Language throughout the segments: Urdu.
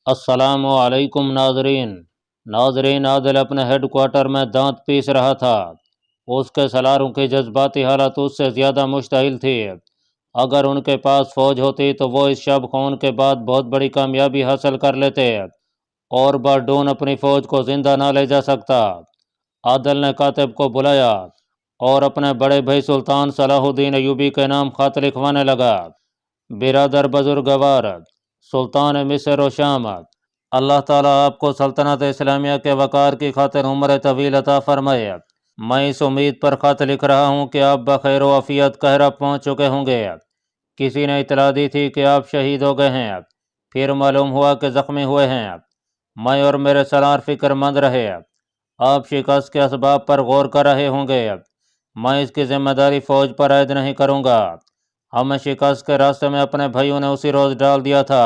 السلام علیکم ناظرین عادل اپنے ہیڈ کوارٹر میں دانت پیس رہا تھا۔ اس کے سالاروں کی جذباتی حالت اس سے زیادہ مشتعل تھی۔ اگر ان کے پاس فوج ہوتی تو وہ اس شب خون کے بعد بہت بڑی کامیابی حاصل کر لیتے اور بارڈون اپنی فوج کو زندہ نہ لے جا سکتا۔ عادل نے کاتب کو بلایا اور اپنے بڑے بھائی سلطان صلاح الدین ایوبی کے نام خط لکھوانے لگا۔ برادر بزرگوار سلطان مصر و شام، اللہ تعالیٰ آپ کو سلطنت اسلامیہ کے وقار کی خاطر عمر طویل عطا فرمائے۔ میں اس امید پر خط لکھ رہا ہوں کہ آپ بخیر و عافیت قاہرہ پہنچ چکے ہوں گے۔ کسی نے اطلاع دی تھی کہ آپ شہید ہو گئے ہیں، پھر معلوم ہوا کہ زخمی ہوئے ہیں۔ میں اور میرے سالار فکر مند رہے۔ آپ شکست کے اسباب پر غور کر رہے ہوں گے۔ میں اس کی ذمہ داری فوج پر عائد نہیں کروں گا۔ ہمیں شکست کے راستے میں اپنے بھائیوں نے اسی روز ڈال دیا تھا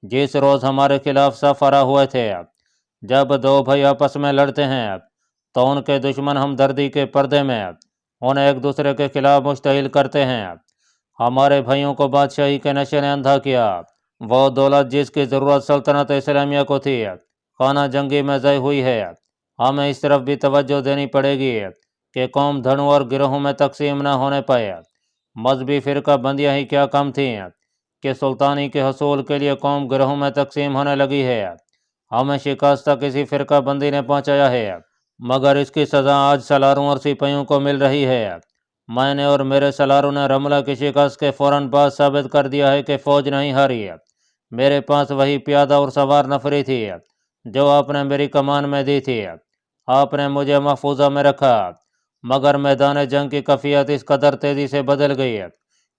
جس روز ہمارے خلاف صف آرا ہوئے تھے۔ جب دو بھائی آپس میں لڑتے ہیں تو ان کے دشمن ہمدردی کے پردے میں انہیں ایک دوسرے کے خلاف مشتعل کرتے ہیں۔ ہمارے بھائیوں کو بادشاہی کے نشے نے اندھا کیا۔ وہ دولت جس کی ضرورت سلطنت اسلامیہ کو تھی خانہ جنگی میں ضائع ہوئی ہے۔ ہمیں اس طرف بھی توجہ دینی پڑے گی کہ قوم دھڑوں اور گروہوں میں تقسیم نہ ہونے پائے۔ مذہبی فرقہ بندیاں ہی کیا کم تھیں کہ سلطانی کے حصول کے لیے قوم گروہوں میں تقسیم ہونے لگی ہے۔ ہمیں شکست تک کسی فرقہ بندی نے پہنچایا ہے، مگر اس کی سزا آج سالاروں اور سپاہیوں کو مل رہی ہے۔ میں نے اور میرے سالاروں نے رملہ کی شکست کے فوراً بعد ثابت کر دیا ہے کہ فوج نہیں ہاری۔ میرے پاس وہی پیادہ اور سوار نفری تھی جو آپ نے میری کمان میں دی تھی۔ آپ نے مجھے محفوظہ میں رکھا، مگر میدان جنگ کی کیفیت اس قدر تیزی سے بدل گئی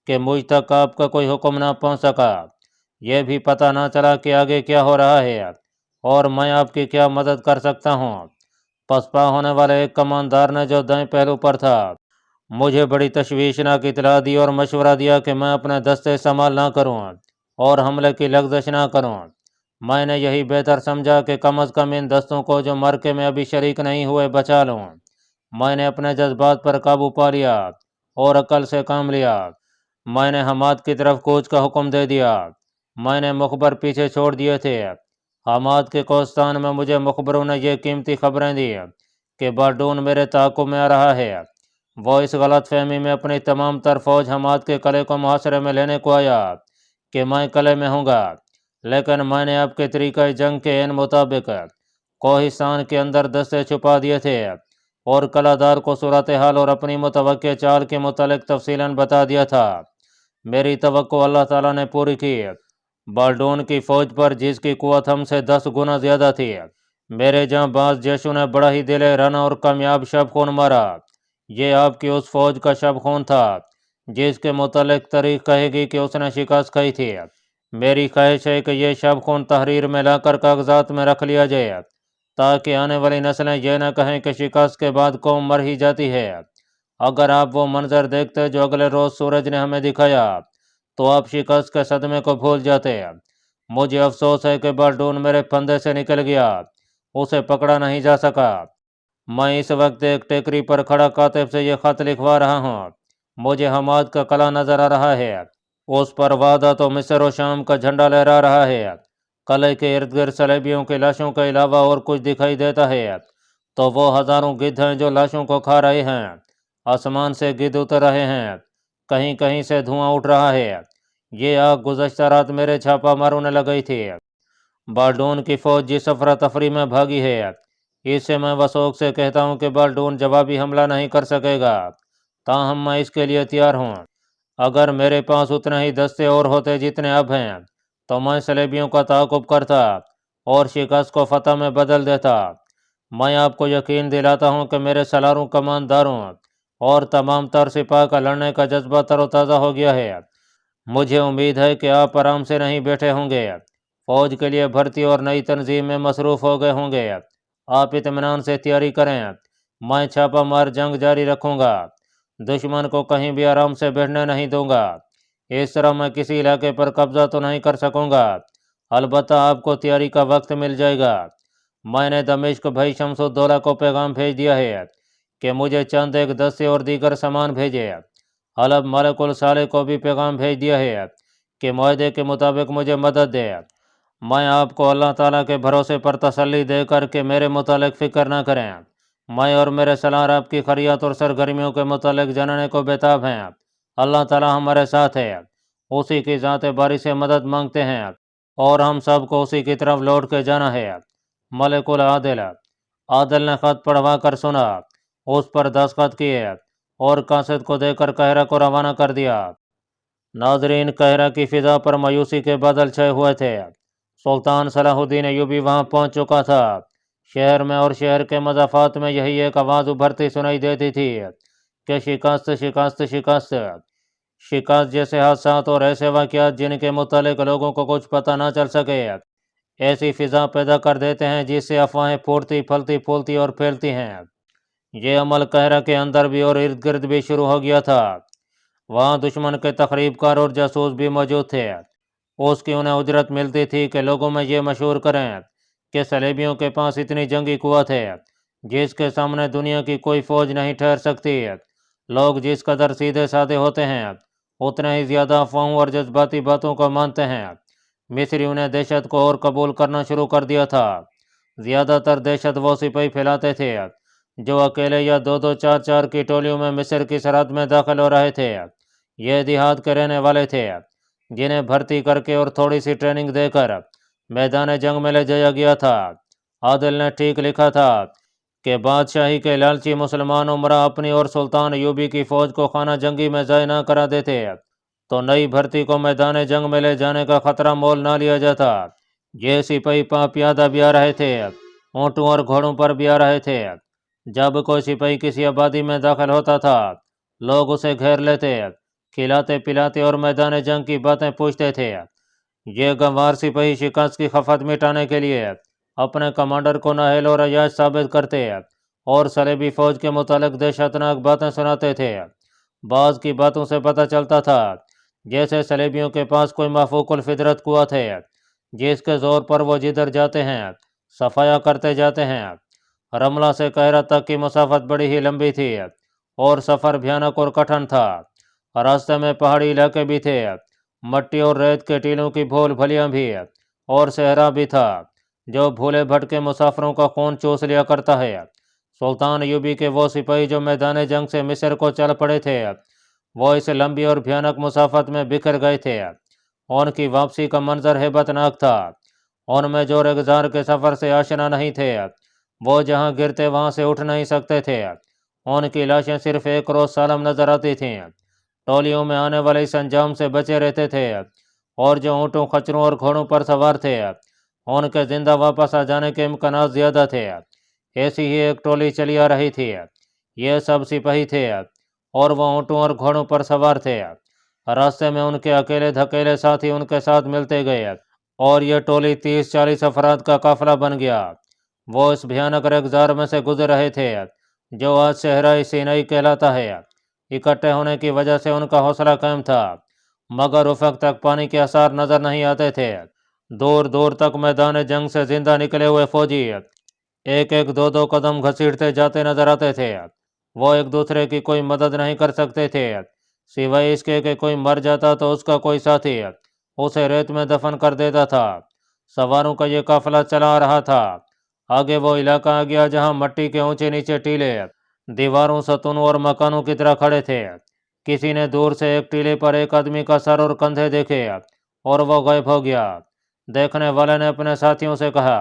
کہ مجھ تک آپ کا کوئی حکم نہ پہنچ سکا۔ یہ بھی پتہ نہ چلا کہ آگے کیا ہو رہا ہے اور میں آپ کی کیا مدد کر سکتا ہوں۔ پسپا ہونے والے ایک کماندار نے جو دائیں پہلو پر تھا مجھے بڑی تشویشناک اطلاع دی اور مشورہ دیا کہ میں اپنے دستے استعمال نہ کروں اور حملے کی لغزش نہ کروں۔ میں نے یہی بہتر سمجھا کہ کم از کم ان دستوں کو جو مرکے میں ابھی شریک نہیں ہوئے بچا لوں۔ میں نے اپنے جذبات پر قابو پا لیا اور عقل سے کام لیا۔ میں نے حماد کی طرف کوچ کا حکم دے دیا۔ میں نے مخبر پیچھے چھوڑ دیے تھے۔ حماد کے کوہستان میں مجھے مخبروں نے یہ قیمتی خبریں دی کہ بارڈون میرے تعاقب میں آ رہا ہے۔ وہ اس غلط فہمی میں اپنی تمام تر فوج حماد کے قلعے کو محاصرے میں لینے کو آیا کہ میں قلعے میں ہوں گا، لیکن میں نے آپ کے طریقہ جنگ کے عین مطابق کوہستان کے اندر دستے چھپا دیے تھے اور قلعہ دار کو صورتحال اور اپنی متوقع چال کے متعلق تفصیلاً بتا دیا تھا۔ میری توقع اللہ تعالیٰ نے پوری کی۔ بارڈون کی فوج پر جس کی قوت ہم سے 10 گنا زیادہ تھی، میرے جہاں بعض جیشوں نے بڑا ہی دل رنا اور کامیاب شب خون مارا۔ یہ آپ کی اس فوج کا شب خون تھا جس کے متعلق تاریخ کہے گی کہ اس نے شکست کھائی تھی۔ میری خواہش ہے کہ یہ شب خون تحریر میں لا کر کاغذات میں رکھ لیا جائے تاکہ آنے والی نسلیں یہ نہ کہیں کہ شکست کے بعد قوم مر ہی جاتی ہے۔ اگر آپ وہ منظر دیکھتے جو اگلے روز سورج نے ہمیں دکھایا تو آپ شکست کے صدمے کو بھول جاتے۔ مجھے افسوس ہے کہ بارڈون میرے پھندے سے نکل گیا، اسے پکڑا نہیں جا سکا۔ میں اس وقت ایک ٹیکری پر کھڑا کاتب سے یہ خط لکھوا رہا ہوں۔ مجھے حماد کا قلعہ نظر آ رہا ہے، اس پر وحدت و مصر و شام کا جھنڈا لہرا رہا ہے۔ قلعے کے ارد گرد صلیبیوں کی لاشوں کے علاوہ اور کچھ دکھائی دیتا ہے تو وہ ہزاروں گدھ ہیں جو لاشوں کو کھا رہے ہیں۔ آسمان سے گدھ اتر رہے ہیں، کہیں کہیں سے دھواں اٹھ رہا ہے۔ یہ آگ گزشتہ رات میرے چھاپا ماروں نے لگائی تھی۔ بارڈون کی فوج جس افراتفری میں بھاگی ہے، اس سے میں وثوق سے کہتا ہوں کہ بارڈون جوابی حملہ نہیں کر سکے گا، تاہم میں اس کے لیے تیار ہوں۔ اگر میرے پاس اتنے ہی دستے اور ہوتے جتنے اب ہیں تو میں صلیبیوں کا تعاقب کرتا اور شکست کو فتح میں بدل دیتا۔ میں آپ کو یقین دلاتا ہوں کہ میرے سالاروں، کمانداروں اور تمام تر سپاہ کا لڑنے کا جذبہ تر و تازہ ہو گیا ہے۔ مجھے امید ہے کہ آپ آرام سے نہیں بیٹھے ہوں گے، فوج کے لیے بھرتی اور نئی تنظیم میں مصروف ہو گئے ہوں گے۔ آپ اطمینان سے تیاری کریں، میں چھاپا مار جنگ جاری رکھوں گا، دشمن کو کہیں بھی آرام سے بیٹھنے نہیں دوں گا۔ اس طرح میں کسی علاقے پر قبضہ تو نہیں کر سکوں گا، البتہ آپ کو تیاری کا وقت مل جائے گا۔ میں نے دمشق بھائی شمس الدولہ کو پیغام بھیج دیا ہے کہ مجھے چند ایک دستے اور دیگر سامان بھیجے۔ حلب ملک الصالح کو بھی پیغام بھیج دیا ہے کہ معاہدے کے مطابق مجھے مدد دے۔ میں آپ کو اللہ تعالیٰ کے بھروسے پر تسلی دے کر کہ میرے متعلق فکر نہ کریں، میں اور میرے سالار آپ کی خیریت اور سرگرمیوں کے متعلق جاننے کو بےتاب ہیں۔ اللہ تعالیٰ ہمارے ساتھ ہے، اسی کی ذات باری سے مدد مانگتے ہیں اور ہم سب کو اسی کی طرف لوٹ کے جانا ہے۔ ملک العادل عادل نے خط پڑھوا کر سنا، اس پر دستخط کیے اور قاصد کو دے کر قاہرہ کو روانہ کر دیا۔ ناظرین، قاہرہ کی فضا پر مایوسی کے بادل چھائے ہوئے تھے۔ سلطان صلاح الدین ایوبی وہاں پہنچ چکا تھا۔ شہر میں اور شہر کے مضافات میں یہی ایک آواز ابھرتی سنائی دیتی تھی کہ شکست شکست شکست۔ شکست جیسے حادثات اور ایسے واقعات جن کے متعلق لوگوں کو کچھ پتہ نہ چل سکے ایسی فضا پیدا کر دیتے ہیں جس سے افواہیں پھوٹتی پھلتی پھولتی اور پھیلتی ہیں۔ یہ عمل قاہرہ کے اندر بھی اور ارد گرد بھی شروع ہو گیا تھا۔ وہاں دشمن کے تخریب کار اور جاسوس بھی موجود تھے۔ اس کی انہیں اجرت ملتی تھی کہ لوگوں میں یہ مشہور کریں کہ صلیبیوں کے پاس اتنی جنگی قوت ہے جس کے سامنے دنیا کی کوئی فوج نہیں ٹھہر سکتی۔ لوگ جس قدر سیدھے سادے ہوتے ہیں اتنے ہی زیادہ افواہوں اور جذباتی باتوں کو مانتے ہیں۔ مصریوں نے دہشت کو اور قبول کرنا شروع کر دیا تھا۔ زیادہ تر دہشت وہ سپاہی پھیلاتے تھے جو اکیلے یا دو دو چار چار کی ٹولیوں میں مصر کی سرحد میں داخل ہو رہے تھے۔ یہ دیہات کے رہنے والے تھے جنہیں بھرتی کر کے اور تھوڑی سی ٹریننگ دے کر میدان جنگ میں لے جایا گیا تھا۔ عادل نے ٹھیک لکھا تھا کہ بادشاہی کے لالچی مسلمان عمرہ اپنی اور سلطان ایوبی کی فوج کو خانہ جنگی میں ضائع نہ کرا دیتے تو نئی بھرتی کو میدان جنگ میں لے جانے کا خطرہ مول نہ لیا جاتا۔ یہ سپاہی پیادہ بھی آ رہے تھے، اونٹوں اور گھوڑوں پر بھی آ رہے تھے۔ جب کوئی سپاہی کسی آبادی میں داخل ہوتا تھا لوگ اسے گھیر لیتے، کھلاتے پلاتے اور میدان جنگ کی باتیں پوچھتے تھے۔ یہ گنوار سپاہی شکست کی خفت مٹانے کے لیے اپنے کمانڈر کو نااہل اور عیاش ثابت کرتے اور صلیبی فوج کے متعلق دہشتناک باتیں سناتے تھے۔ بعض کی باتوں سے پتہ چلتا تھا جیسے صلیبیوں کے پاس کوئی مافوق الفطرت قوت ہے جس کے زور پر وہ جدھر جاتے ہیں صفایا کرتے جاتے ہیں۔ رملہ سے قاہرہ تک کی مسافت بڑی ہی لمبی تھی اور سفر بھیانک اور کٹھن تھا۔ راستے میں پہاڑی علاقے بھی تھے، مٹی اور ریت کے ٹیلوں کی بھول بھلیاں بھی اور صحرا بھی تھا جو بھولے بھٹکے مسافروں کا خون چوس لیا کرتا ہے۔ سلطان ایوبی کے وہ سپاہی جو میدان جنگ سے مصر کو چل پڑے تھے وہ اس لمبی اور بھیانک مسافت میں بکھر گئے تھے۔ ان کی واپسی کا منظر ہیبت ناک تھا۔ ان میں جو رگزار کے سفر سے آشنا نہیں تھے وہ جہاں گرتے وہاں سے اٹھ نہیں سکتے تھے۔ ان کی لاشیں صرف ایک روز سالم نظر آتی تھیں۔ ٹولیوں میں آنے والے اس انجام سے بچے رہتے تھے اور جو اونٹوں خچروں اور گھوڑوں پر سوار تھے ان کے زندہ واپس آ جانے کے امکانات زیادہ تھے۔ ایسی ہی ایک ٹولی چلی آ رہی تھی۔ یہ سب سپاہی تھے اور وہ اونٹوں اور گھوڑوں پر سوار تھے۔ راستے میں ان کے اکیلے دھکیلے ساتھی ان کے ساتھ ملتے گئے اور یہ ٹولی 30-40 افراد کا قافلہ بن گیا۔ وہ اس بھیانک رگزار میں سے گزر رہے تھے جو آج صحرائے سینائی کہلاتا ہے۔ اکٹھے ہونے کی وجہ سے ان کا حوصلہ قائم تھا مگر افق تک پانی کے آثار نظر نہیں آتے تھے۔ دور دور تک میدان جنگ سے زندہ نکلے ہوئے فوجی ایک ایک دو دو قدم گھسیٹتے جاتے نظر آتے تھے۔ وہ ایک دوسرے کی کوئی مدد نہیں کر سکتے تھے سوائے اس کے کہ کوئی مر جاتا تو اس کا کوئی ساتھی اسے ریت میں دفن کر دیتا تھا۔ سواروں کا یہ قافلہ چلا آ رہا تھا۔ آگے وہ علاقہ آ گیا جہاں مٹی کے اونچے نیچے ٹیلے دیواروں ستونوں اور مکانوں کی طرح کھڑے تھے۔ کسی نے دور سے ایک ٹیلے پر ایک آدمی کا سر اور کندھے دیکھے اور وہ غائب ہو گیا۔ دیکھنے والے نے اپنے ساتھیوں سے کہا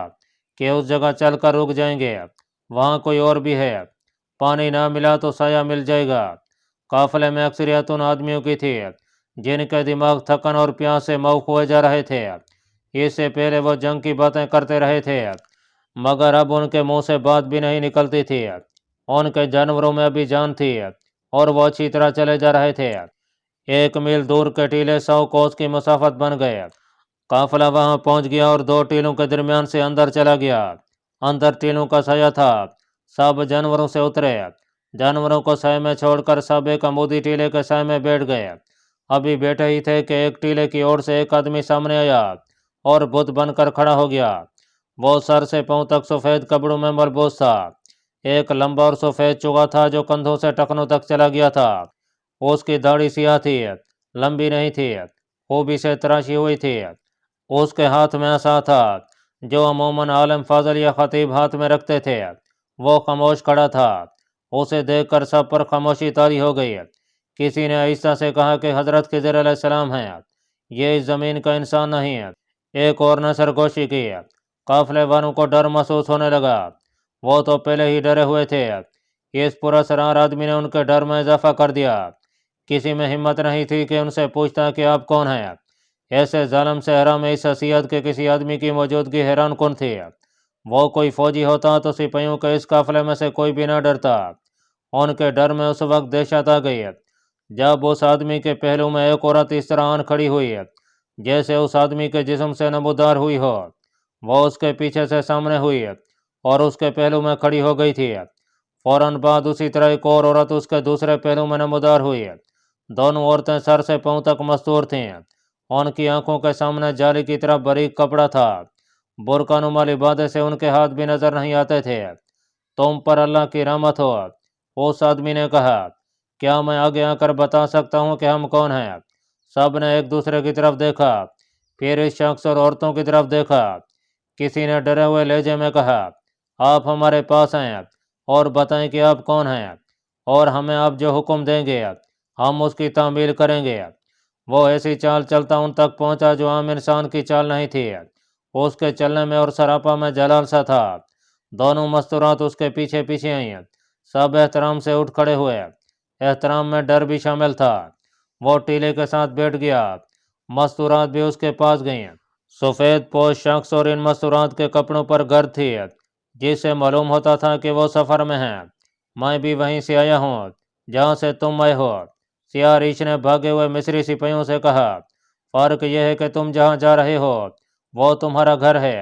کہ اس جگہ چل کر رک جائیں گے، وہاں کوئی اور بھی ہے، پانی نہ ملا تو سایہ مل جائے گا۔ قافلے میں اکثریت ان آدمیوں کی تھی جن کے دماغ تھکن اور پیاس سے موق ہوئے جا رہے تھے۔ اس سے پہلے وہ جنگ کی باتیں کرتے رہے تھے مگر اب ان کے منہ سے بات بھی نہیں نکلتی تھی۔ ان کے جانوروں میں ابھی جان تھی اور وہ اچھی طرح چلے جا رہے تھے۔ 1 میل دور کے ٹیلے 100 کوس کی مسافت بن گئے۔ قافلہ وہاں پہنچ گیا اور 2 ٹیلوں کے درمیان سے اندر چلا گیا۔ اندر ٹیلوں کا سایہ تھا۔ سب جانوروں سے اترے، جانوروں کو سائے میں چھوڑ کر سب ایک عمودی ٹیلے کے سائے میں بیٹھ گئے۔ ابھی بیٹھے ہی تھے کہ ایک ٹیلے کی اوٹ سے ایک آدمی سامنے آیا اور بت بن کر کھڑا ہو گیا۔ وہ سر سے پاؤں تک سفید کپڑوں میں ملبوس تھا۔ ایک لمبا اور سفید چوغا تھا جو کندھوں سے ٹخنوں تک چلا گیا تھا۔ اس کی داڑھی سیاہ تھی، لمبی نہیں تھی، خوبی سے تراشی ہوئی تھی۔ اس کے ہاتھ میں عصا تھا جو عموماً عالم فاضل یا خطیب ہاتھ میں رکھتے تھے۔ وہ خاموش کھڑا تھا۔ اسے دیکھ کر سب پر خاموشی طاری ہو گئی۔ کسی نے آہستہ سے کہا کہ حضرت خضر علیہ السلام ہیں، یہ اس زمین کا انسان نہیں ہے۔ ایک اور نے سرگوشی کی۔ قافلے والوں کو ڈر محسوس ہونے لگا۔ وہ تو پہلے ہی ڈرے ہوئے تھے، اس پراسرار آدمی نے ان کے ڈر میں اضافہ کر دیا۔ کسی میں ہمت نہیں تھی کہ ان سے پوچھتا کہ آپ کون ہیں۔ ایسے ظالم صحرا میں اس حیثیت کے کسی آدمی کی موجودگی حیران کن تھی۔ وہ کوئی فوجی ہوتا تو سپاہیوں کے اس قافلے میں سے کوئی بھی نہ ڈرتا۔ ان کے ڈر میں اس وقت دہشت آ گئی جب اس آدمی کے پہلو میں ایک عورت اس طرح آن کھڑی ہوئی جیسے اس آدمی کے جسم سے نمودار ہوئی ہو۔ وہ اس کے پیچھے سے سامنے ہوئی اور اس کے پہلو میں کھڑی ہو گئی تھی۔ فوراً بعد اسی طرح ایک اور عورت اس کے دوسرے پہلو میں نمودار ہوئی۔ دونوں عورتیں سر سے پاؤں تک مستور تھیں۔ ان کی آنکھوں کے سامنے جالی کی طرح باریک کپڑا تھا۔ برقع نما لبادے سے ان کے ہاتھ بھی نظر نہیں آتے تھے۔ تم پر اللہ کی رحمت ہو، اس آدمی نے کہا۔ کیا میں آگے آ کر بتا سکتا ہوں کہ ہم کون ہیں؟ سب نے ایک دوسرے کی طرف دیکھا، پھر اس شخص اور عورتوں کی طرف دیکھا۔ کسی نے ڈرے ہوئے لہجے میں کہا، آپ ہمارے پاس آئیں اور بتائیں کہ آپ کون ہیں، اور ہمیں آپ جو حکم دیں گے ہم اس کی تعمیل کریں گے۔ وہ ایسی چال چلتا ان تک پہنچا جو عام انسان کی چال نہیں تھی۔ اس کے چلنے میں اور سراپا میں جلال سا تھا۔ دونوں مستورات اس کے پیچھے پیچھے آئیں۔ سب احترام سے اٹھ کھڑے ہوئے۔ احترام میں ڈر بھی شامل تھا۔ وہ ٹیلے کے ساتھ بیٹھ گیا۔ مستورات بھی اس کے پاس گئیں۔ سفید پوش شخص اور ان مستورات کے کپڑوں پر گرد تھی جس سے معلوم ہوتا تھا کہ وہ سفر میں ہیں۔ میں بھی وہیں سے آیا ہوں جہاں سے تم آئے ہو، سیاہ ریچھ نے بھاگے ہوئے مصری سپاہیوں سے کہا۔ فرق یہ ہے کہ تم جہاں جا رہے ہو وہ تمہارا گھر ہے،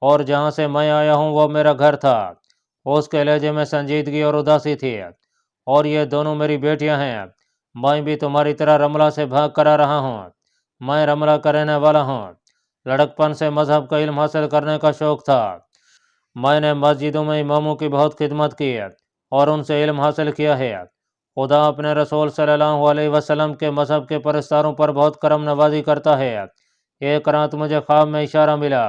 اور جہاں سے میں آیا ہوں وہ میرا گھر تھا۔ اس کے لہجے میں سنجیدگی اور اداسی تھی۔ اور یہ دونوں میری بیٹیاں ہیں۔ میں بھی تمہاری طرح رملہ سے بھاگ کر آ رہا ہوں۔ میں رملہ کا رہنے والا ہوں۔ لڑکپن سے مذہب کا علم حاصل کرنے کا شوق تھا۔ میں نے مسجدوں میں اماموں کی بہت خدمت کی اور ان سے علم حاصل کیا ہے۔ خدا اپنے رسول صلی اللہ علیہ وسلم کے مذہب کے پرستاروں پر بہت کرم نوازی کرتا ہے۔ ایک رات مجھے خواب میں اشارہ ملا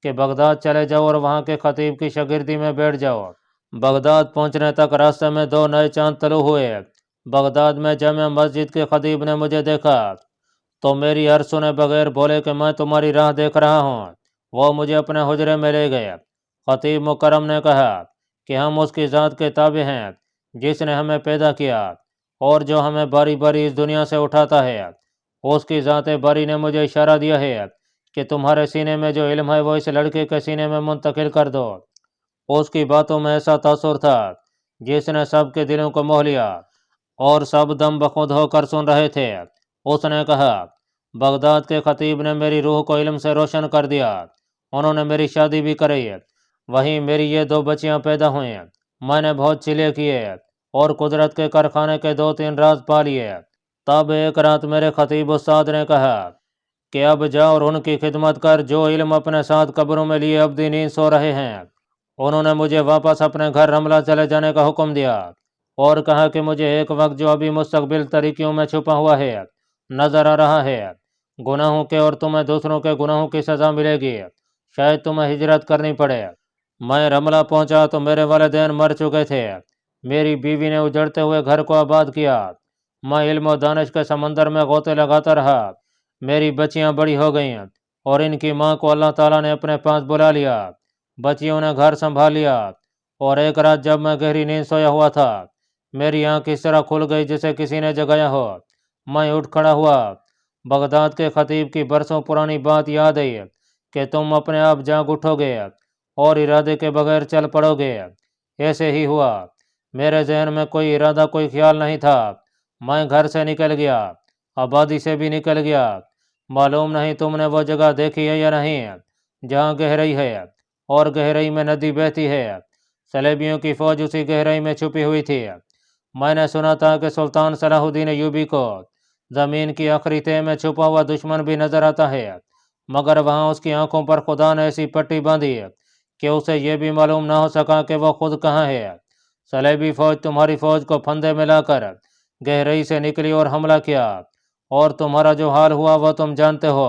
کہ بغداد چلے جاؤ اور وہاں کے خطیب کی شاگردی میں بیٹھ جاؤ۔ بغداد پہنچنے تک راستے میں 2 نئے چاند طلوع ہوئے۔ بغداد میں جامع مسجد کے خطیب نے مجھے دیکھا تو میری عرض سنے بغیر بولے کہ میں تمہاری راہ دیکھ رہا ہوں۔ وہ مجھے اپنے حجرے میں لے گئے۔ خطیب مکرم نے کہا کہ ہم اس کی ذات کے تابع ہیں جس نے ہمیں پیدا کیا اور جو ہمیں باری باری اس دنیا سے اٹھاتا ہے۔ اس کی ذات باری نے مجھے اشارہ دیا ہے کہ تمہارے سینے میں جو علم ہے وہ اس لڑکے کے سینے میں منتقل کر دو۔ اس کی باتوں میں ایسا تاثر تھا جس نے سب کے دلوں کو موہ لیا، اور سب دم بخود ہو کر سن رہے تھے۔ اس نے کہا، بغداد کے خطیب نے میری روح کو علم سے روشن کر دیا۔ انہوں نے میری شادی بھی کرائی، وہیں میری یہ 2 بچیاں پیدا ہوئیں۔ میں نے بہت چلے کیے اور قدرت کے کارخانے کے 2-3 راز پا لیے۔ تب ایک رات میرے خطیب استاد نے کہا کہ اب جا اور ان کی خدمت کر جو علم اپنے ساتھ قبروں میں لیے ابدی نیند سو رہے ہیں۔ انہوں نے مجھے واپس اپنے گھر رملہ چلے جانے کا حکم دیا اور کہا کہ مجھے ایک وقت جو ابھی مستقبل طریقوں میں چھپا ہوا ہے نظر آ رہا ہے، گناہوں کے، اور تمہیں دوسروں کے گناہوں کی سزا ملے گی، شاید تمہیں ہجرت کرنی پڑے۔ میں رملہ پہنچا تو میرے والدین مر چکے تھے۔ میری بیوی نے اجڑتے ہوئے گھر کو آباد کیا۔ میں علم و دانش کے سمندر میں غوطے لگاتا رہا۔ میری بچیاں بڑی ہو گئیں اور ان کی ماں کو اللہ تعالیٰ نے اپنے پاس بلا لیا۔ بچیوں نے گھر سنبھال لیا، اور ایک رات جب میں گہری نیند سویا ہوا تھا میری آنکھ اس طرح کھل گئی جسے کسی نے جگایا ہو۔ میں اٹھ کھڑا ہوا۔ بغداد کے خطیب کی برسوں پرانی بات یاد آئی کہ تم اپنے آپ جاگ اٹھو گے اور ارادے کے بغیر چل پڑو گے۔ ایسے ہی ہوا۔ میرے ذہن میں کوئی ارادہ، کوئی خیال نہیں تھا۔ میں گھر سے نکل گیا، آبادی سے بھی نکل گیا۔ معلوم نہیں تم نے وہ جگہ دیکھی ہے یا نہیں جہاں گہرائی ہے اور گہرائی میں ندی بہتی ہے۔ صلیبیوں کی فوج اسی گہرائی میں چھپی ہوئی تھی۔ میں نے سنا تھا کہ سلطان صلاح الدین ایوبی کو زمین کی آخری تہہ میں چھپا ہوا دشمن بھی نظر آتا ہے، مگر وہاں اس کی آنکھوں پر خدا نے ایسی پٹی باندھی کہ اسے یہ بھی معلوم نہ ہو سکا کہ وہ خود کہاں ہے۔ صلیبی فوج تمہاری فوج کو پھندے میں لا کر گہرائی سے نکلی اور حملہ کیا، اور تمہارا جو حال ہوا وہ تم جانتے ہو۔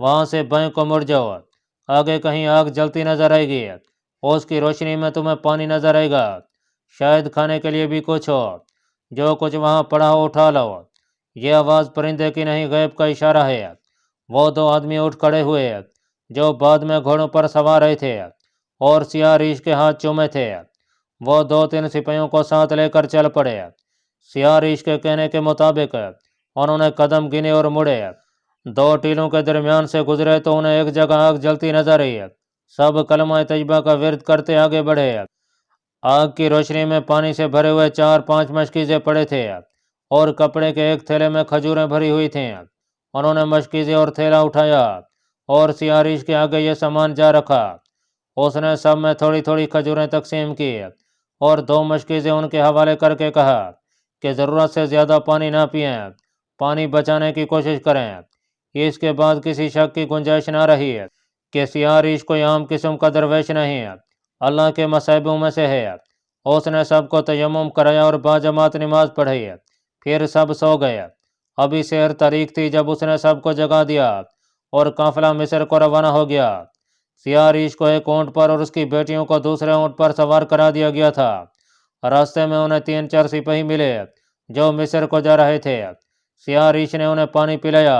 وہاں سے بائیں کو مڑ جاؤ، آگے کہیں آگ جلتی نظر آئے گی، اس کی روشنی میں تمہیں پانی نظر آئے گا، شاید کھانے کے لیے بھی کچھ ہو، جو کچھ وہاں پڑا ہو اٹھا لو۔ یہ آواز پرندے کی نہیں، غیب کا اشارہ ہے۔ وہ دو آدمی اٹھ کھڑے ہوئے جو بعد میں گھوڑوں پر سوار رہے تھے اور سیاہ ریش کے ہاتھ چومے تھے۔ وہ 2-3 سپاہیوں کو ساتھ لے کر چل پڑے۔ سیاہ ریش کے کہنے کے مطابق انہوں نے قدم گنے اور مڑے، 2 ٹیلوں کے درمیان سے گزرے تو انہیں ایک جگہ آگ جلتی نظر آئی۔ سب کلمہ طیبہ کا ورد کرتے آگے بڑھے۔ آگ کی روشنی میں پانی سے بھرے ہوئے 4-5 مشکیزیں پڑے تھے اور کپڑے کے ایک تھیلے میں کھجوریں بھری ہوئی تھیں۔ انہوں نے مشکیزیں اور تھیلا اٹھایا اور سیاہ ریش کے آگے یہ سامان جا رکھا۔ اس نے سب میں تھوڑی تھوڑی کھجوریں تقسیم کی اور 2 مشکیزیں ان کے حوالے کر کے کہا کہ ضرورت سے زیادہ پانی نہ پئیں، پانی بچانے کی کوشش کریں۔ اس کے بعد کسی شک کی گنجائش نہ رہی کہ سیاہ ریش کوئی عام قسم کا درویش نہیں، اللہ کے مصائبوں میں سے ہے۔ اس نے سب کو تیمم کرایا اور باجماعت نماز پڑھی، پھر سب سو گئے۔ ابھی سحر تاریک تھی جب اس نے سب کو جگا دیا اور قافلہ مصر کو روانہ ہو گیا۔ سیاہ ریش کو ایک اونٹ پر اور اس کی بیٹیوں کو دوسرے اونٹ پر سوار کرا دیا گیا تھا۔ راستے میں انہیں 3-4 سپاہی ملے جو مصر کو جا رہے تھے۔ سیاہ ریش نے انہیں پانی پلایا،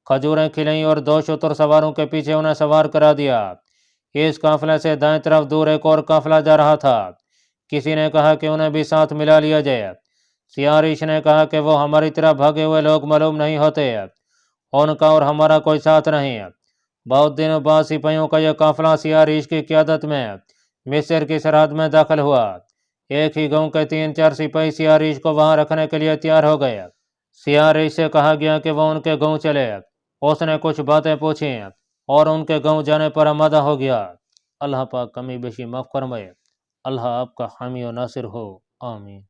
کھجوریں کھلائیں اور 2 شتر سواروں کے پیچھے انہیں سوار کرا دیا۔ اس قافلے سے دائیں طرف دور ایک اور قافلہ جا رہا تھا۔ کسی نے کہا کہ انہیں بھی ساتھ ملا لیا جائے۔ سیاہ ریش نے کہا کہ وہ ہماری طرح بھاگے ہوئے لوگ معلوم نہیں ہوتے، ان کا اور ہمارا کوئی ساتھ نہیں۔ بہت دنوں بعد سپاہیوں کا یہ قافلہ سیاہ ریش کی قیادت میں مصر کی سرحد میں داخل ہوا۔ ایک ہی گاؤں کے 3-4 سپاہی سیاہ ریش کو وہاں رکھنے کے لیے تیار ہو گئے۔ سیاہ ریش سے کہا گیا کہ وہ ان کے گاؤں چلے۔ اس نے کچھ باتیں پوچھیں اور ان کے گاؤں جانے پر آمادہ ہو گیا۔ اللہ پاک کمی بیشی معاف فرمائے۔ اللہ آپ کا حامی و ناصر ہو، آمین۔